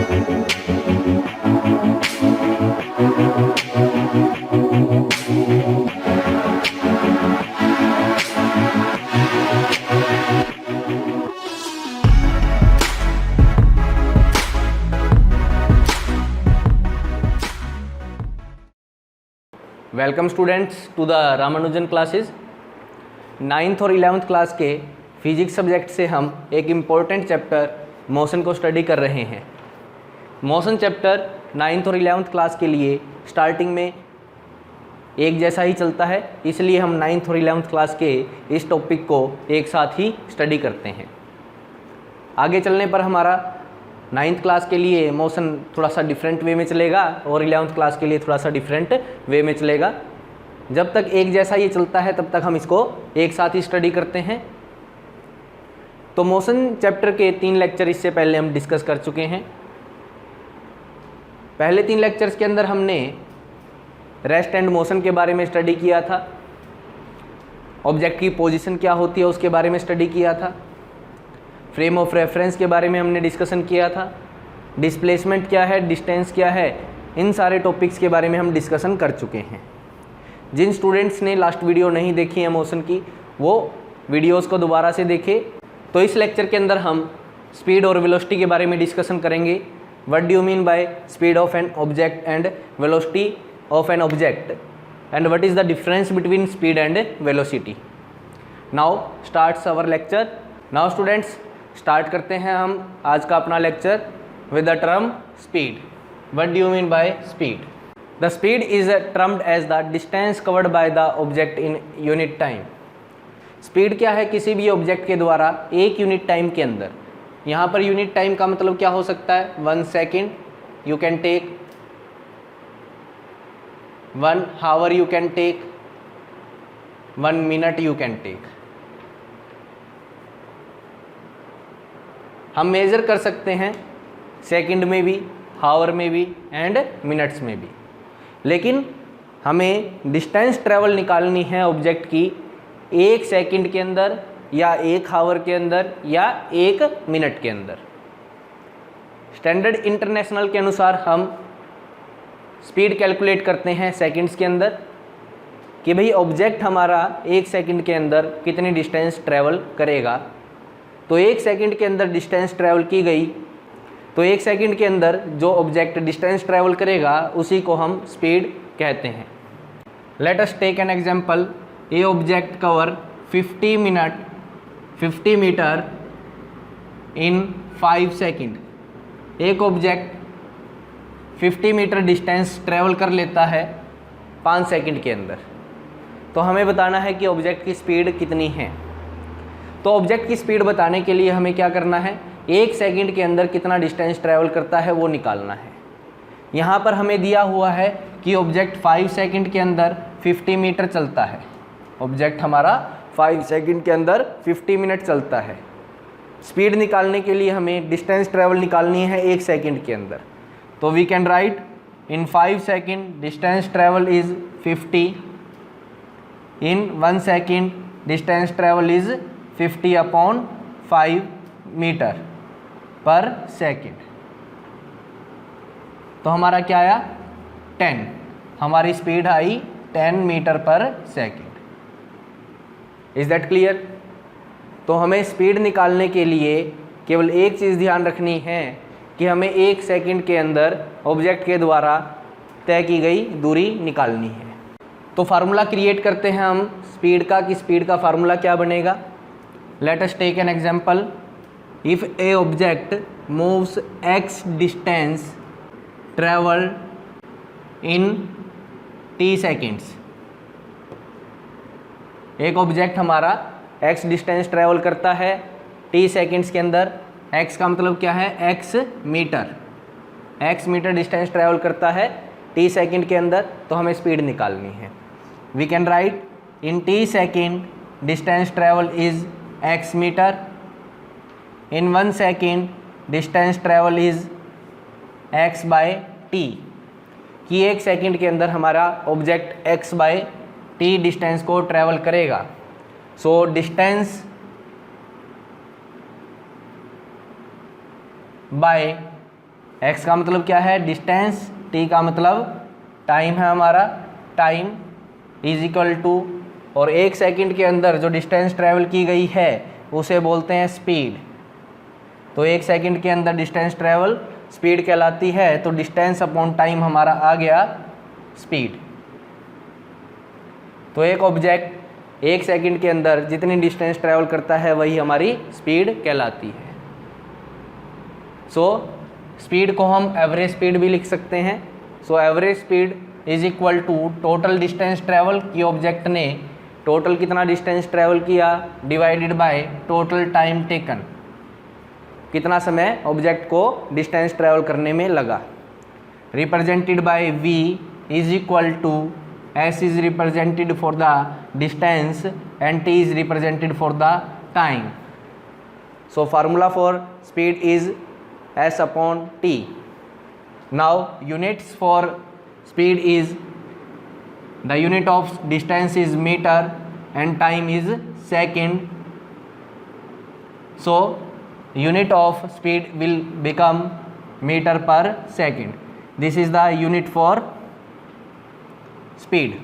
Welcome students to the Ramanujan classes. 9th और 11th class के physics subject से हम एक इम्पॉर्टेंट चैप्टर मोशन को स्टडी कर रहे हैं। मोशन चैप्टर 9th और 11th क्लास के लिए स्टार्टिंग में एक जैसा ही चलता है, इसलिए हम 9th और 11th क्लास के इस टॉपिक को एक साथ ही स्टडी करते हैं। आगे चलने पर हमारा 9th क्लास के लिए मोशन थोड़ा सा डिफरेंट वे में चलेगा और 11th क्लास के लिए थोड़ा सा डिफरेंट वे में चलेगा। जब तक एक जैसा ये चलता है तब तक हम इसको एक साथ ही स्टडी करते हैं। तो मोशन चैप्टर के 3 लेक्चर इससे पहले हम डिस्कस कर चुके हैं। पहले 3 लेक्चर्स के अंदर हमने रेस्ट एंड मोशन के बारे में स्टडी किया था, ऑब्जेक्ट की पोजीशन क्या होती है उसके बारे में स्टडी किया था, फ्रेम ऑफ रेफरेंस के बारे में हमने डिस्कशन किया था, डिस्प्लेसमेंट क्या है, डिस्टेंस क्या है, इन सारे टॉपिक्स के बारे में हम डिस्कशन कर चुके हैं। जिन स्टूडेंट्स ने लास्ट वीडियो नहीं देखी है मोशन की, वो वीडियोस को दोबारा से देखें। तो इस लेक्चर के अंदर हम स्पीड और वेलोसिटी के बारे में डिस्कशन करेंगे। What do you mean by speed of an object and velocity of an object and what is the difference between speed and velocity. Now starts our lecture. Now students start करते हैं हम आज का अपना lecture with the term speed. What do you mean by speed? The speed is termed as the distance covered by the object in unit time. Speed क्या है? किसी भी ऑब्जेक्ट के द्वारा एक यूनिट टाइम के अंदर। यहाँ पर यूनिट टाइम का मतलब क्या हो सकता है? 1 second you can take, 1 hour you can take, 1 minute you can take. हम मेज़र कर सकते हैं सेकंड में भी, हावर में भी एंड मिनट्स में भी, लेकिन हमें डिस्टेंस ट्रैवल निकालनी है ऑब्जेक्ट की 1 सेकंड के अंदर या 1 हावर के अंदर या 1 मिनट के अंदर। स्टैंडर्ड इंटरनेशनल के अनुसार हम स्पीड कैलकुलेट करते हैं सेकंड्स के अंदर कि भाई ऑब्जेक्ट हमारा 1 सेकंड के अंदर कितनी डिस्टेंस ट्रैवल करेगा। तो 1 सेकंड के अंदर डिस्टेंस ट्रैवल की गई, तो 1 सेकंड के अंदर जो ऑब्जेक्ट डिस्टेंस ट्रैवल करेगा उसी को हम स्पीड कहते हैं। Let us take an example. A object cover 50 metre in 5 second. एक ऑब्जेक्ट 50 मीटर डिस्टेंस ट्रैवल कर लेता है 5 सेकंड के अंदर। तो हमें बताना है कि ऑब्जेक्ट की स्पीड कितनी है। तो ऑब्जेक्ट की स्पीड बताने के लिए हमें क्या करना है? 1 सेकंड के अंदर कितना डिस्टेंस ट्रैवल करता है वो निकालना है। यहाँ पर हमें दिया हुआ है कि ऑब्जेक्ट 5 सेकंड के अंदर 50 मीटर चलता है। ऑब्जेक्ट हमारा 5 सेकंड के अंदर 50 मिनट चलता है। स्पीड निकालने के लिए हमें डिस्टेंस ट्रैवल निकालनी है 1 सेकंड के अंदर। तो we can write in 5 second distance travel is 50, in 1 second distance travel is 50/5 metre per second. तो हमारा क्या आया? 10। हमारी स्पीड आई 10 metre per second. Is that clear? तो हमें स्पीड निकालने के लिए केवल एक चीज़ ध्यान रखनी है कि हमें 1 सेकेंड के अंदर ऑब्जेक्ट के द्वारा तय की गई दूरी निकालनी है। तो फार्मूला क्रिएट करते हैं हम स्पीड का, कि स्पीड का फार्मूला क्या बनेगा। Let us take an example. If a object moves x distance traveled in t seconds, एक ऑब्जेक्ट हमारा x डिस्टेंस ट्रैवल करता है t सेकेंड्स के अंदर। x का मतलब क्या है? x metre. x metre distance travel करता है t सेकेंड के अंदर, तो हमें स्पीड निकालनी है। We can write in t second distance travel is x metre, in 1 second distance travel is x/t, कि 1 सेकेंड के अंदर हमारा ऑब्जेक्ट x/t डिस्टेंस को ट्रैवल करेगा। सो डिस्टेंस बाय x का मतलब क्या है, डिस्टेंस, t का मतलब टाइम है हमारा, टाइम इज इक्वल टू, और 1 सेकंड के अंदर जो डिस्टेंस ट्रेवल की गई है उसे बोलते हैं स्पीड। तो 1 सेकंड के अंदर डिस्टेंस ट्रेवल स्पीड कहलाती है, तो डिस्टेंस अपॉन टाइम हमारा आ गया स्पीड। तो एक ऑब्जेक्ट 1 सेकंड के अंदर जितनी डिस्टेंस ट्रेवल करता है वही हमारी स्पीड कहलाती है। सो स्पीड को हम एवरेज स्पीड भी लिख सकते हैं। So average speed is equal to total distance travel की ऑब्जेक्ट ने टोटल कितना डिस्टेंस ट्रेवल किया divided by total time taken, कितना समय ऑब्जेक्ट को डिस्टेंस ट्रेवल करने में लगा, represented by v is equal to s is represented for the distance and t is represented for the time. So formula for speed is s upon t। Now units for speed is, the unit of distance is meter and time is second. So unit of speed will become meter per second. This is the unit for speed,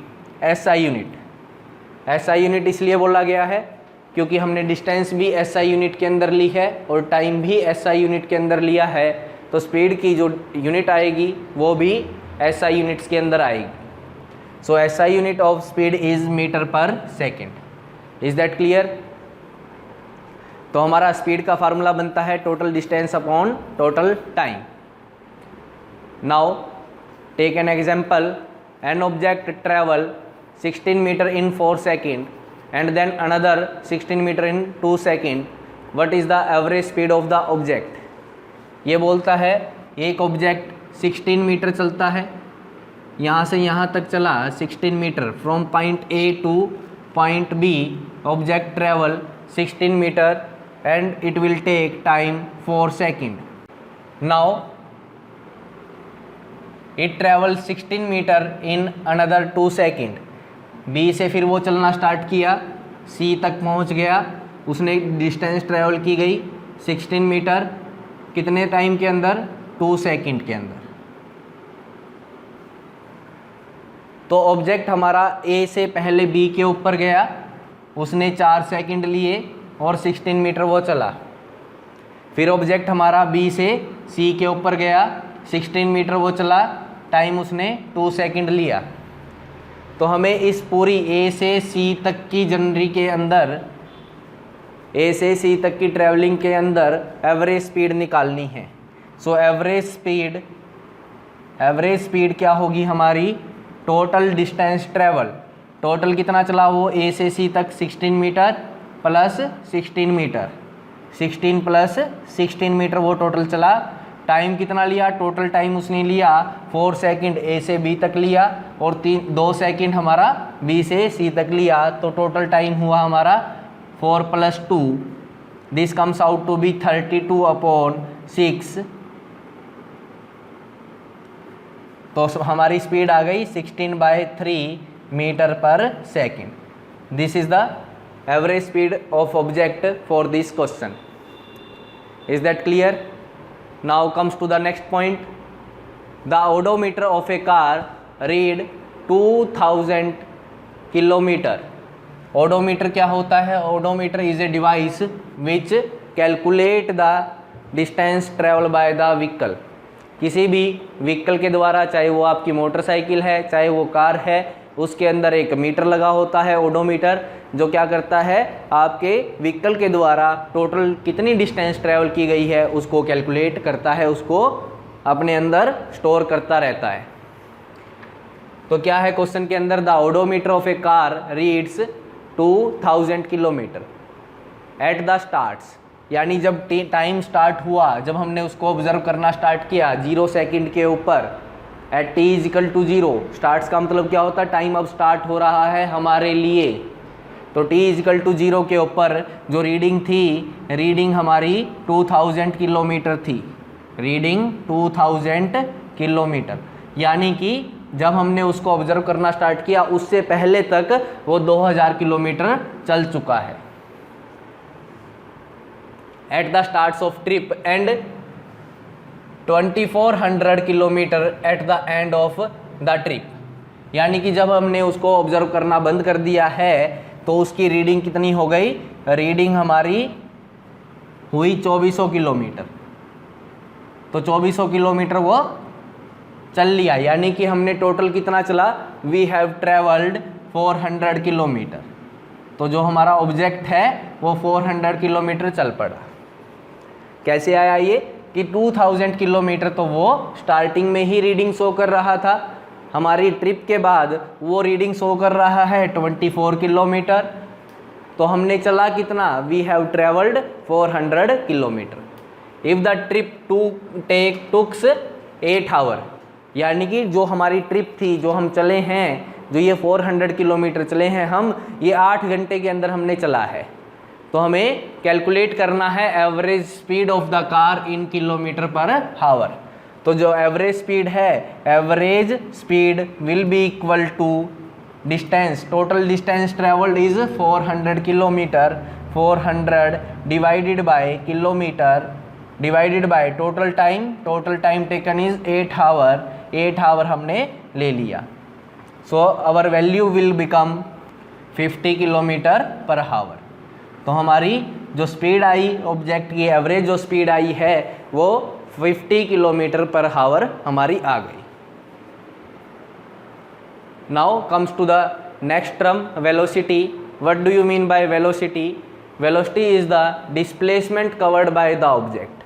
SI unit. SI unit इसलिए बोला गया है क्योंकि हमने distance भी SI unit के अंदर ली है और टाइम भी SI यूनिट के अंदर लिया है, तो स्पीड की जो यूनिट आएगी वो भी SI यूनिट्स के अंदर आएगी। सो SI unit of speed is metre per second. Is that clear? तो हमारा स्पीड का फार्मूला बनता है total distance upon total time. Now take an example, an object travel 16 metre in 4 second and then another 16 metre in 2 second. What is the average speed of the object? ये बोलता है एक object 16 metre चलता है, यहाँ से यहाँ तक चला 16 metre, from point A to point B object travel 16 metre and it will take time 4 second. Now it travel 16 metre in another 2 second. B से फिर वो चलना स्टार्ट किया, C तक पहुँच गया, उसने डिस्टेंस ट्रेवल की गई 16 मीटर, कितने टाइम के अंदर? 2 सेकेंड के अंदर। तो ऑब्जेक्ट हमारा A से पहले B के ऊपर गया, उसने 4 सेकेंड लिए और 16 मीटर वो चला। फिर ऑब्जेक्ट हमारा B से C के ऊपर गया, 16 मीटर वो चला, टाइम उसने 2 सेकेंड लिया। तो हमें इस पूरी A से C तक की जर्नी के अंदर, A से C तक की ट्रैवलिंग के अंदर एवरेज स्पीड निकालनी है। सो एवरेज स्पीड क्या होगी हमारी? टोटल डिस्टेंस ट्रेवल, टोटल कितना चला वो A से C तक 16 metre plus 16 metre, 16 plus 16 metre वो टोटल चला। टाइम कितना लिया? टोटल टाइम उसने लिया 4 सेकेंड A से B तक लिया और 2 सेकेंड हमारा B से C तक लिया, तो टोटल टाइम हुआ हमारा 4 + 2, this comes out to be 32 upon 6। तो हमारी स्पीड आ गई 16/3 metre per second. This is the average speed of object for this question. Is that clear? Now comes to the next point. The odometer of a car read 2000 kilometre. Odometer क्या होता है? Odometer is a device which calculate the distance travel by the vehicle. किसी भी vehicle के द्वारा, चाहे वो आपकी मोटरसाइकिल है चाहे वो कार है, उसके अंदर एक मीटर लगा होता है ओडोमीटर, जो क्या करता है आपके व्हीकल के द्वारा टोटल कितनी डिस्टेंस ट्रेवल की गई है उसको कैलकुलेट करता है, उसको अपने अंदर स्टोर करता रहता है। तो क्या है क्वेश्चन के अंदर? The odometer of a car reads 2000 kilometre at the starts, यानी जब टाइम स्टार्ट हुआ, जब हमने उसको ऑब्जर्व करना स्टार्ट किया 0 सेकेंड के ऊपर, एट t = 0। स्टार्ट्स का मतलब क्या होता है? टाइम अब स्टार्ट हो रहा है हमारे लिए। तो t = 0 के ऊपर जो रीडिंग थी, रीडिंग हमारी 2000 किलोमीटर थी, रीडिंग 2000 किलोमीटर, यानी कि जब हमने उसको ऑब्जर्व करना स्टार्ट किया उससे पहले तक वो 2000 किलोमीटर चल चुका है। At the starts of trip and 2400 kilometre at the end of the trip, यानी कि जब हमने उसको ऑब्जर्व करना बंद कर दिया है तो उसकी रीडिंग कितनी हो गई, रीडिंग हमारी हुई 2400 किलोमीटर। तो 2400 किलोमीटर वो चल लिया, यानी कि हमने टोटल कितना चला, वी हैव ट्रेवल्ड 400 किलोमीटर। तो जो हमारा ऑब्जेक्ट है वो 400 किलोमीटर चल पड़ा। कैसे आया ये कि 2000 किलोमीटर तो वो स्टार्टिंग में ही रीडिंग शो कर रहा था, हमारी ट्रिप के बाद वो रीडिंग शो कर रहा है 24 किलोमीटर। तो हमने चला कितना, we have travelled 400 kilometre. If the trip tooks 8 hour, यानी कि जो हमारी ट्रिप थी, जो हम चले हैं, जो ये 400 किलोमीटर चले हैं हम, ये 8 घंटे के अंदर हमने चला है। तो हमें कैलकुलेट करना है average speed of the car in kilometre per hour. तो जो एवरेज स्पीड है, average speed will be equal to distance, total distance travelled is 400 kilometre, 400 divided by kilometre divided by total time taken is 8 hour, 8 hour हमने ले लिया। So our value will become 50 kilometre per hour. तो हमारी जो speed आई, object की average जो speed आई है वो 50 किलोमीटर पर आवर हमारी आ गई। Now comes to the next term, velocity. What do you mean by velocity? Velocity is the displacement covered by the object.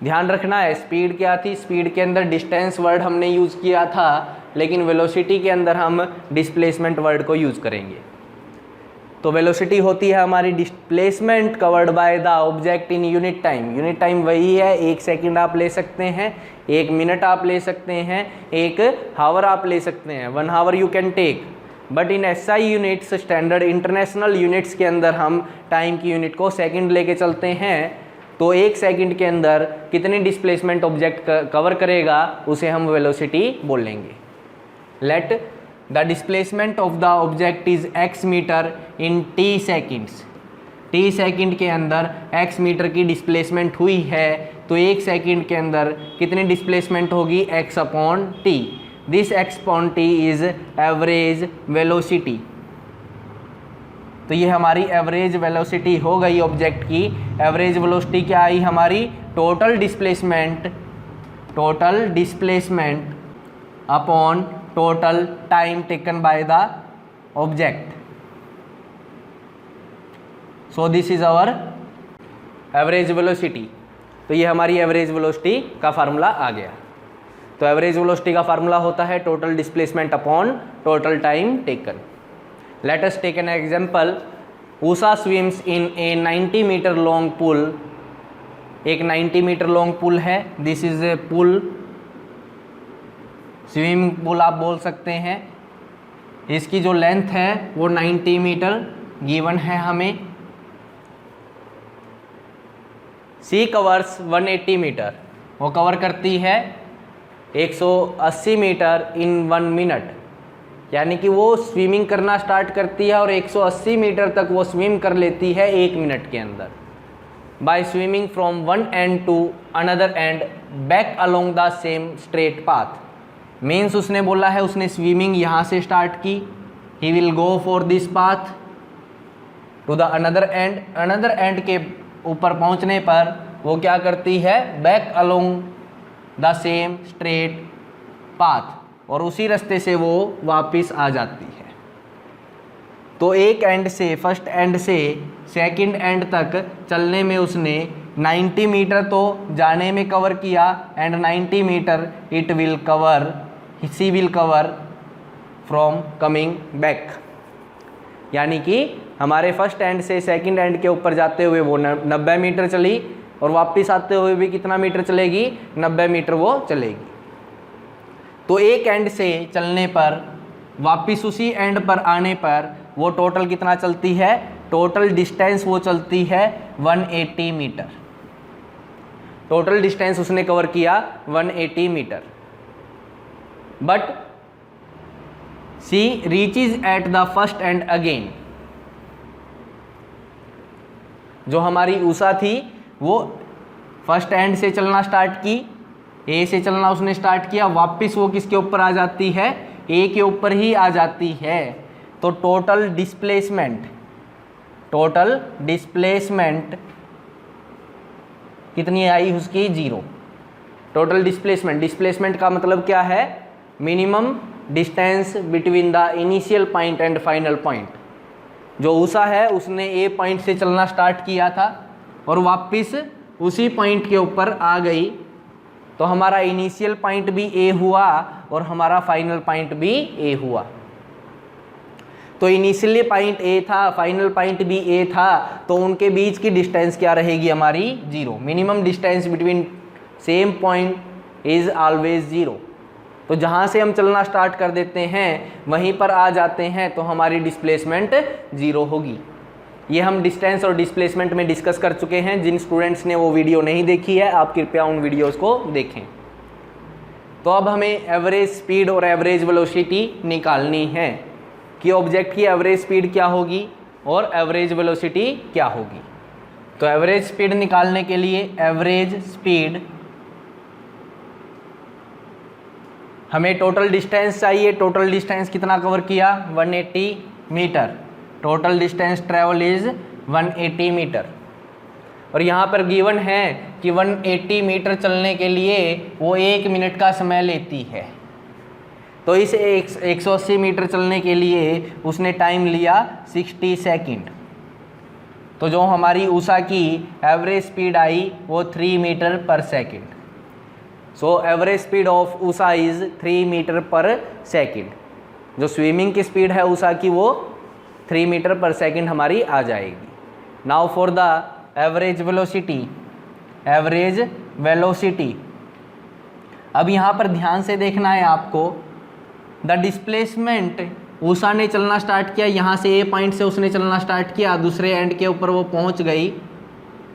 ध्यान रखना है, स्पीड क्या थी, स्पीड के अंदर डिस्टेंस वर्ड हमने यूज़ किया था, लेकिन वेलोसिटी के अंदर हम डिस्प्लेसमेंट वर्ड को यूज़ करेंगे। तो वेलोसिटी होती है हमारी displacement covered by the object in unit time. Unit time वही है, 1 सेकंड आप ले सकते हैं, 1 मिनट आप ले सकते हैं, 1 हावर आप ले सकते हैं, 1 hour you can take. But in SI units, standard international units के अंदर हम टाइम की यूनिट को सेकंड लेके चलते हैं। तो 1 सेकंड के अंदर कितनी डिस्प्लेसमेंट ऑब्जेक्ट कवर करेगा उसे हम वेलोसिटी बोलेंगे। Let the displacement of the object is x metre in t seconds. t second के अंदर x मीटर की डिस्प्लेसमेंट हुई है, तो 1 सेकंड के अंदर कितनी डिस्प्लेसमेंट होगी, x upon t। This x upon t is average velocity. तो ये हमारी एवरेज वेलोसिटी हो गई ऑब्जेक्ट की। एवरेज वेलोसिटी क्या आई हमारी, total displacement upon total time taken by the object. So this is our average velocity. तो ये हमारी एवरेज वेलोसिटी का फार्मूला आ गया। तो एवरेज वेलोसिटी का फार्मूला होता है total displacement upon total time taken. Let us take an example. Usha swims in a 90 meter long pool. एक 90 मीटर लॉन्ग पुल है, this is a pool, swimming pool आप बोल सकते हैं। इसकी जो लेंथ है वो 90 मीटर गिवन है हमें। सी कवर्स 180 मीटर, वो कवर करती है 180 मीटर इन 1 मिनट, यानी कि वो स्विमिंग करना स्टार्ट करती है और 180 मीटर तक वो स्विम कर लेती है 1 मिनट के अंदर। By swimming from one end to another end back along the same straight path. Means उसने बोला है उसने स्विमिंग यहाँ से स्टार्ट की, he will go for this path to the another end. Another end के ऊपर पहुँचने पर वो क्या करती है, back along the same straight path, और उसी रास्ते से वो वापस आ जाती है। तो एक एंड से, फर्स्ट एंड से सेकंड एंड तक चलने में उसने 90 मीटर तो जाने में कवर किया and 90 metre it will cover, she will cover from coming back. यानी कि हमारे फर्स्ट एंड से सेकंड एंड के ऊपर जाते हुए वो 90 मीटर चली और वापस आते हुए भी कितना मीटर चलेगी, 90 मीटर वो चलेगी। तो एक एंड से चलने पर वापस उसी एंड पर आने पर वो टोटल कितना चलती है, टोटल डिस्टेंस वो चलती है 180 मीटर। टोटल डिस्टेंस उसने कवर किया 180 metre. But she reaches at the first end again. जो हमारी उषा थी वो फर्स्ट एंड से चलना स्टार्ट की ए से चलना उसने स्टार्ट किया, वापस वो किसके ऊपर आ जाती है, ए के ऊपर ही आ जाती है। तो टोटल डिस्प्लेसमेंट कितनी आई उसकी, 0। टोटल डिस्प्लेसमेंट का मतलब क्या है, minimum distance between the initial point and final point. जो उषा है उसने ए पॉइंट से चलना स्टार्ट किया था और वापस उसी पॉइंट के ऊपर आ गई, तो हमारा इनिशियल पॉइंट भी ए हुआ और हमारा फाइनल पॉइंट भी ए हुआ। तो इनिशियली पॉइंट ए था, फाइनल पॉइंट भी ए था, तो उनके बीच की डिस्टेंस क्या रहेगी हमारी, 0। Minimum distance between same point is always 0। तो जहाँ से हम चलना स्टार्ट कर देते हैं वहीं पर आ जाते हैं, तो हमारी डिस्प्लेसमेंट 0 होगी। ये हम डिस्टेंस और डिस्प्लेसमेंट में डिस्कस कर चुके हैं। जिन स्टूडेंट्स ने वो वीडियो नहीं देखी है, आप कृपया उन वीडियोस को देखें। तो अब हमें एवरेज स्पीड और एवरेज वेलोसिटी निकालनी है कि ऑब्जेक्ट की एवरेज स्पीड क्या होगी और एवरेज वेलोसिटी क्या होगी। तो एवरेज स्पीड निकालने के लिए एवरेज स्पीड, हमें टोटल डिस्टेंस चाहिए। टोटल डिस्टेंस कितना कवर किया, 180 metre. Total distance travel is 180 metre. और यहाँ पर गिवन है कि 180 मीटर चलने के लिए वो 1 मिनट का समय लेती है। तो इस 180 मीटर चलने के लिए उसने टाइम लिया 60 सेकंड। तो जो हमारी उषा की एवरेज स्पीड आई वो 3 metre per second. So average speed of Usha is 3 metre per second. जो स्विमिंग की स्पीड है उषा की वो 3 मीटर पर सेकंड हमारी आ जाएगी। Now for the average velocity, अब यहाँ पर ध्यान से देखना है आपको। द डिस्प्लेसमेंट, उषा ने चलना स्टार्ट किया, यहाँ से ए पॉइंट से उसने चलना स्टार्ट किया, दूसरे एंड के ऊपर वो पहुँच गई,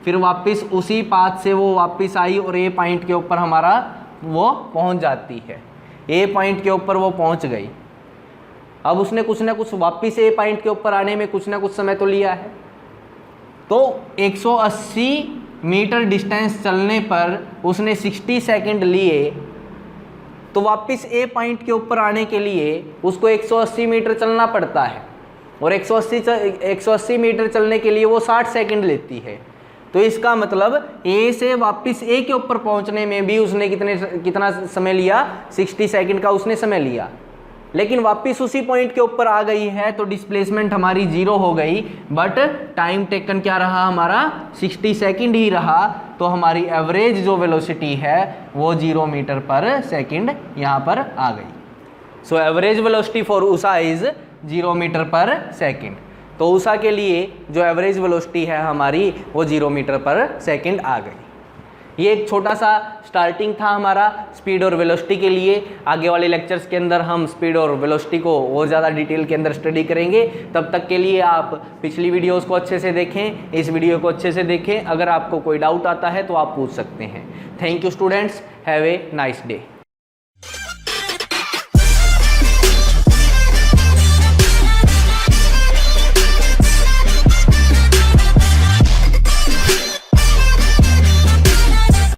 फिर वापस उसी पाथ से वो वापस आई और ए पॉइंट के ऊपर हमारा वो पहुंच जाती है। ए पॉइंट के ऊपर वो पहुंच गई। अब उसने कुछ ना कुछ वापस ए पॉइंट के ऊपर आने में कुछ ना कुछ समय तो लिया है। तो 180 मीटर डिस्टेंस चलने पर उसने 60 सेकंड लिए, तो वापस ए पॉइंट के ऊपर आने के लिए उसको 180 मीटर चलना पड़ता है और 180 मीटर चलने के लिए वो 60 सेकंड लेती है। तो इसका मतलब ए से वापस ए के ऊपर पहुंचने में भी उसने कितना समय लिया, 60 सेकंड का उसने समय लिया। लेकिन वापस उसी पॉइंट के ऊपर आ गई है तो डिस्प्लेसमेंट हमारी 0 हो गई, बट टाइम टेकन क्या रहा हमारा, 60 सेकंड ही रहा। तो हमारी एवरेज जो वेलोसिटी है वो 0 मीटर पर सेकंड यहाँ पर आ गई। So average velocity for Usha is 0 metre per second. तो उषा के लिए जो एवरेज वेलोसिटी है हमारी वो 0 मीटर पर सेकंड आ गई। ये एक छोटा सा स्टार्टिंग था हमारा स्पीड और वेलोसिटी के लिए। आगे वाले लेक्चर्स के अंदर हम स्पीड और वेलोसिटी को और ज़्यादा डिटेल के अंदर स्टडी करेंगे। तब तक के लिए आप पिछली वीडियोस को अच्छे से देखें, इस वीडियो को अच्छे से देखें। अगर आपको कोई डाउट आता है तो आप पूछ सकते हैं। Thank you students, have a nice day.